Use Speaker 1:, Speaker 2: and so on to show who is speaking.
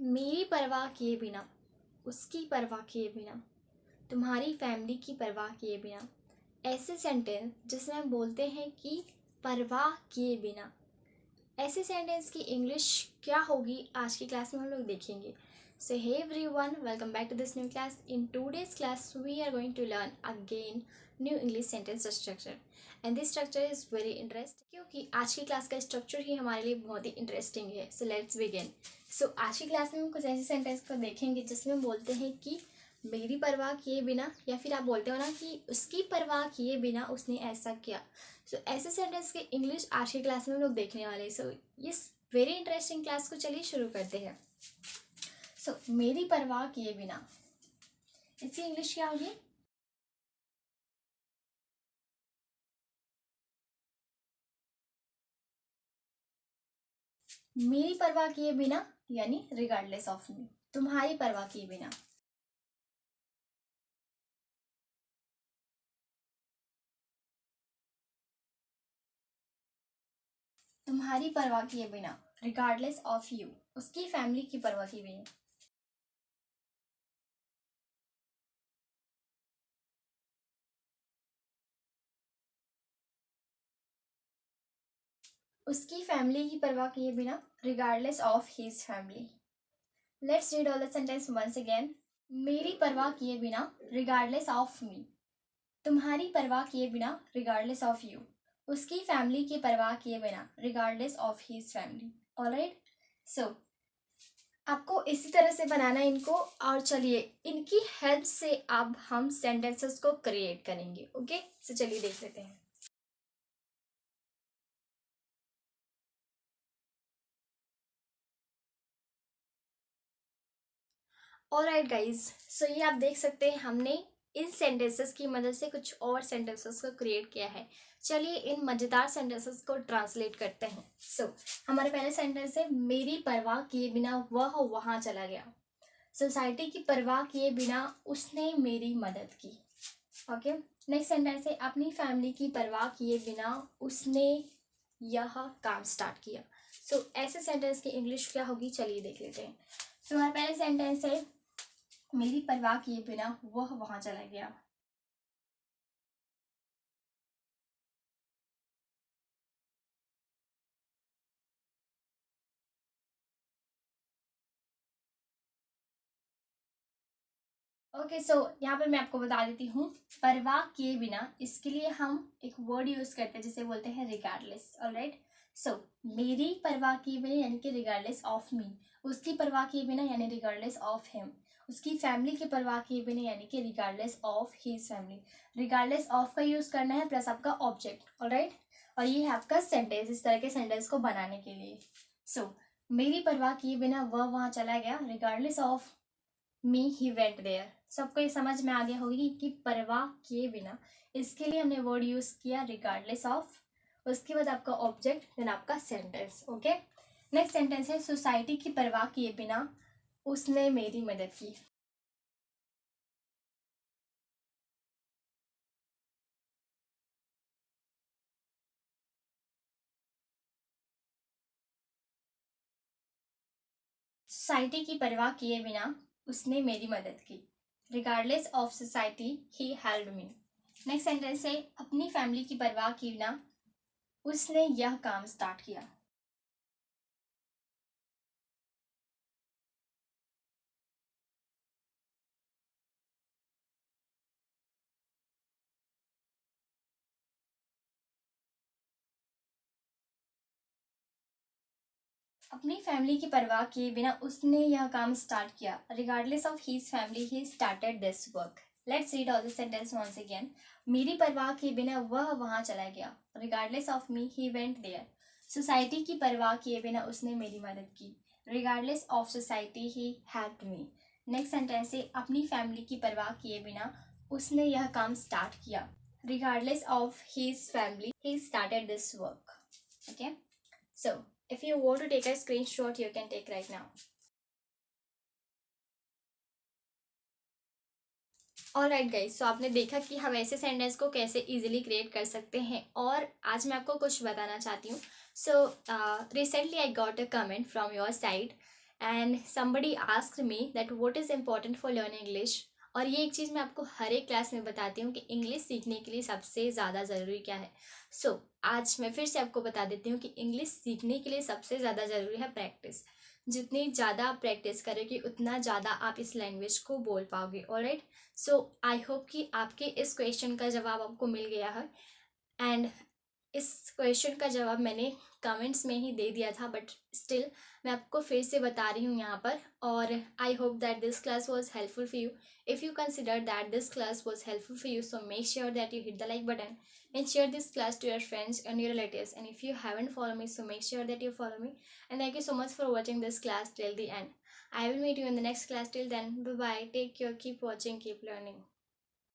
Speaker 1: मेरी परवाह किए बिना, उसकी परवाह किए बिना, तुम्हारी फैमिली की परवाह किए बिना। ऐसे सेंटेंस जिसमें हम बोलते हैं कि परवाह किए बिना, ऐसे सेंटेंस की इंग्लिश क्या होगी आज की क्लास में हम लोग देखेंगे। So hey everyone, welcome back to this new class. In today's class we are going to learn again new English sentence structure and this structure is very interesting क्योंकि आज की क्लास का स्ट्रक्चर ही हमारे लिए बहुत ही इंटरेस्टिंग है। So let's begin. सो आज की क्लास में हम कुछ ऐसे सेंटेंस को देखेंगे जिसमें बोलते हैं कि मेरी परवाह किए बिना, या फिर आप बोलते हो ना कि उसकी परवाह किए बिना उसने ऐसा किया। सो ऐसे सेंटेंस की इंग्लिश आज की क्लास में हम लोग देखने वाले हैं। सो इस वेरी इंटरेस्टिंग क्लास को चलिए शुरू करते हैं। सो मेरी परवाह किए बिना, इसकी इंग्लिश क्या होगी? मेरी परवाह किए बिना यानी रिगार्डलेस ऑफ मी, तुम्हारी परवाह किए बिना। तुम्हारी परवाह किए बिना, रिगार्डलेस ऑफ यू, उसकी फैमिली की परवाह किए बिना। उसकी फैमिली की परवाह किए बिना, regardless of his family. Let's read all the sentence once again. मेरी परवाह किए बिना, रिगार्डलेस ऑफ मी, तुम्हारी परवाह किए बिना, रिगार्डलेस ऑफ यू, उसकी फैमिली की परवाह किए बिना, regardless of his family. Alright, so आपको इसी तरह से बनाना है इनको, और चलिए इनकी हेल्प से अब हम सेंटेंसेस को क्रिएट करेंगे। ओके, सो चलिए देख लेते हैं। ऑलराइट गाइज, सो ये आप देख सकते हैं हमने इन सेंटेंसेस की मदद से कुछ और सेंटेंसेस को क्रिएट किया है। चलिए इन मजेदार सेंटेंसेस को ट्रांसलेट करते हैं। सो हमारे पहले सेंटेंस है, मेरी परवाह किए बिना वह वहां चला गया। सोसाइटी की परवाह किए बिना उसने मेरी मदद की। ओके, नेक्स्ट सेंटेंस है, अपनी फैमिली की परवाह किए बिना उसने यह काम स्टार्ट किया। सो ऐसे सेंटेंस की इंग्लिश क्या होगी, चलिए देख लेते हैं। सो हमारा पहले सेंटेंस है, मेरी परवाह किए बिना वह वहां चला गया। ओके, सो यहाँ पर मैं आपको बता देती हूँ, परवाह किए बिना इसके लिए हम एक वर्ड यूज करते हैं जिसे बोलते हैं रिगार्डलेस। ऑलराइट, सो मेरी परवाह किए बिना यानी कि रिगार्डलेस ऑफ मी, उसकी परवाह किए बिना यानी रिगार्डलेस ऑफ हिम, उसकी फैमिली की परवाह किए बिना यानी कि regardless of his family. Regardless of का यूज करना है प्लस आपका ऑब्जेक्ट। ऑलराइट, और ये है आपका सेंटेंस, इस तरह के सेंटेंस को बनाने के लिए। सो मेरी परवाह किए बिना वह वहां चला गया, regardless of me he went there. सबको ये समझ में आ गया होगी कि परवाह किए बिना, इसके लिए हमने वर्ड यूज किया रिगार्डलेस ऑफ, उसके बाद आपका ऑब्जेक्ट, देन आपका सेंटेंस। ओके, नेक्स्ट सेंटेंस है, सोसाइटी की परवाह किए बिना उसने मेरी मदद की। सोसाइटी की परवाह किए बिना उसने मेरी मदद की, regardless of society he helped me. Next sentence है, अपनी फैमिली की परवाह किए बिना उसने यह काम स्टार्ट किया। अपनी फैमिली की परवाह किए बिना उसने यह काम स्टार्ट किया, regardless of his family he started this work. Let's read all the sentence once again. मेरी परवाह किए बिना वह वहां चला गया, regardless of me he went there. Society की परवाह किए बिना उसने मेरी मदद की, regardless of society he helped me. Next sentence है, अपनी फैमिली की परवाह किए बिना उसने यह काम स्टार्ट किया, regardless of his family he started this work. Okay, so if you want to take a screenshot, you can take right now. Alright guys, so आपने देखा कि हम ऐसे सेंटेंस को कैसे इजीली क्रिएट कर सकते हैं, और आज मैं आपको कुछ बताना चाहती हूँ। So recently I got a comment from your side and somebody asked me that what is important for learning English। और ये एक चीज़ मैं आपको हर एक क्लास में बताती हूँ कि इंग्लिश सीखने के लिए सबसे ज़्यादा ज़रूरी क्या है। आज मैं फिर से आपको बता देती हूँ कि इंग्लिश सीखने के लिए सबसे ज़्यादा ज़रूरी है प्रैक्टिस। जितनी ज़्यादा आप प्रैक्टिस करोगे उतना ज़्यादा आप इस लैंग्वेज को बोल पाओगे। ऑलराइट, आई होप कि आपके इस क्वेश्चन का जवाब आपको मिल गया है। एंड इस क्वेश्चन का जवाब मैंने कमेंट्स में ही दे दिया था, बट स्टिल मैं आपको फिर से बता रही हूँ यहाँ पर। और I hope that this class was helpful for you. If you consider that this class was helpful for you, so make sure that you hit the like button and share this class to your friends and your relatives. And if you haven't followed me, so make sure that you follow me. And thank you so much for watching this class till the end. I will meet you in the next class. Till then, bye bye, take care, keep watching, keep learning.